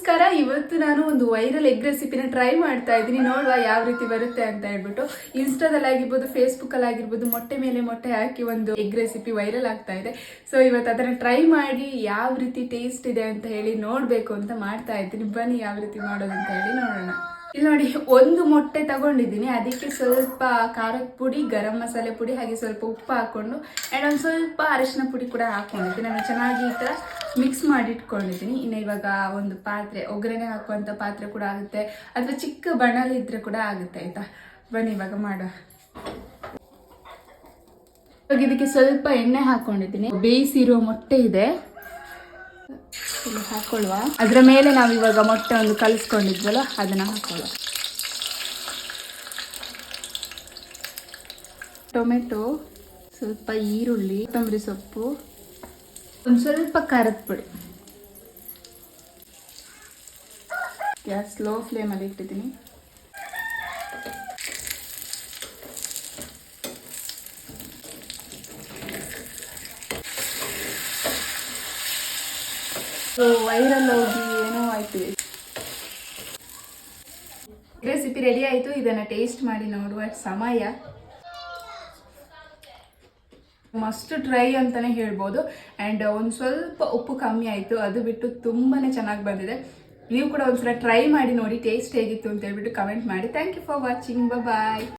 ನಮಸ್ಕಾರ. ಇವತ್ತು ನಾನು ಒಂದು ವೈರಲ್ ಎಗ್ ರೆಸಿಪಿನ ಟ್ರೈ ಮಾಡ್ತಾ ಇದ್ದೀನಿ. ನೋಡುವ ಯಾವ ರೀತಿ ಬರುತ್ತೆ ಅಂತ ಹೇಳ್ಬಿಟ್ಟು. ಇನ್ಸ್ಟಾದಲ್ಲಿ ಆಗಿರ್ಬೋದು, ಫೇಸ್ಬುಕ್ ಅಲ್ಲಿ ಆಗಿರ್ಬೋದು, ಮೊಟ್ಟೆ ಮೇಲೆ ಮೊಟ್ಟೆ ಹಾಕಿ ಒಂದು ಎಗ್ ರೆಸಿಪಿ ವೈರಲ್ ಆಗ್ತಾ ಇದೆ. ಸೊ ಇವತ್ತು ಅದನ್ನ ಟ್ರೈ ಮಾಡಿ ಯಾವ ರೀತಿ ಟೇಸ್ಟ್ ಇದೆ ಅಂತ ಹೇಳಿ ನೋಡ್ಬೇಕು ಅಂತ ಮಾಡ್ತಾ ಇದ್ದೀನಿ. ಬನ್ನಿ ಯಾವ ರೀತಿ ಮಾಡೋದು ಅಂತ ಹೇಳಿ ನೋಡೋಣ. ಇಲ್ಲಿ ನೋಡಿ, ಒಂದು ಮೊಟ್ಟೆ ತಗೊಂಡಿದ್ದೀನಿ. ಅದಕ್ಕೆ ಸ್ವಲ್ಪ ಖಾರದ ಪುಡಿ, ಗರಂ ಮಸಾಲೆ ಪುಡಿ, ಹಾಗೆ ಸ್ವಲ್ಪ ಉಪ್ಪು ಹಾಕೊಂಡು ಆ್ಯಂಡ್ ಒಂದು ಸ್ವಲ್ಪ ಅರಿಶಿನ ಪುಡಿ ಕೂಡ ಹಾಕೊಂಡಿದ್ದೀನಿ. ನಾನು ಚೆನ್ನಾಗಿ ಈ ಥರ ಮಿಕ್ಸ್ ಮಾಡಿ ಇಟ್ಕೊಂಡಿದ್ದೀನಿ. ಇನ್ನು ಇವಾಗ ಒಂದು ಪಾತ್ರೆ, ಒಗ್ಗರಣೆ ಹಾಕುವಂಥ ಪಾತ್ರೆ ಕೂಡ ಆಗುತ್ತೆ, ಅಥವಾ ಚಿಕ್ಕ ಬಣಲ್ ಇದ್ರೆ ಕೂಡ ಆಗುತ್ತೆ. ಆಯ್ತಾ, ಬನ್ನಿ ಇವಾಗ ಮಾಡುವ. ಇವಾಗ ಇದಕ್ಕೆ ಸ್ವಲ್ಪ ಎಣ್ಣೆ ಹಾಕೊಂಡಿದ್ದೀನಿ. ಬೇಯಿಸಿರೋ ಮೊಟ್ಟೆ ಇದೆ, ಹಾಕೊಳ್ಳುವ. ಅದರ ಮೇಲೆ ನಾವು ಇವಾಗ ಮೊಟ್ಟೆ ಒಂದು ಕಲಿಸ್ಕೊಂಡಿದ್ವಲ್ಲ ಅದನ್ನ ಹಾಕೊಳ್ಳುವ. ಟೊಮೆಟೊ, ಸ್ವಲ್ಪ ಈರುಳ್ಳಿ, ಕೊತ್ತಂಬರಿ ಸೊಪ್ಪು, ಒಂದು ಸ್ವಲ್ಪ ಖಾರದ ಪುಡಿ. ಗ್ಯಾಸ್ ಸ್ಲೋ ಫ್ಲೇಮಲ್ಲಿ ಇಟ್ಟಿದ್ದೀನಿ. ವೈರಲ್ ಹೋಗಿ ಏನೋ ಆಯ್ತು. ರೆಸಿಪಿ ರೆಡಿ ಆಯಿತು. ಇದನ್ನ ಟೇಸ್ಟ್ ಮಾಡಿ ನೋಡುವ ಸಮಯ. ಮಸ್ಟ್ ಟ್ರೈ ಅಂತಾನೆ ಹೇಳ್ಬೋದು. ಆ್ಯಂಡ್ ಒಂದು ಸ್ವಲ್ಪ ಉಪ್ಪು ಕಮ್ಮಿ ಆಯಿತು, ಅದು ಬಿಟ್ಟು ತುಂಬಾನೇ ಚೆನ್ನಾಗಿ ಬಂದಿದೆ. ನೀವು ಕೂಡ ಒಂದ್ಸಲ ಟ್ರೈ ಮಾಡಿ ನೋಡಿ ಟೇಸ್ಟ್ ಹೇಗಿತ್ತು ಅಂತ ಹೇಳ್ಬಿಟ್ಟು ಕಮೆಂಟ್ ಮಾಡಿ. Thank you for watching. Bye.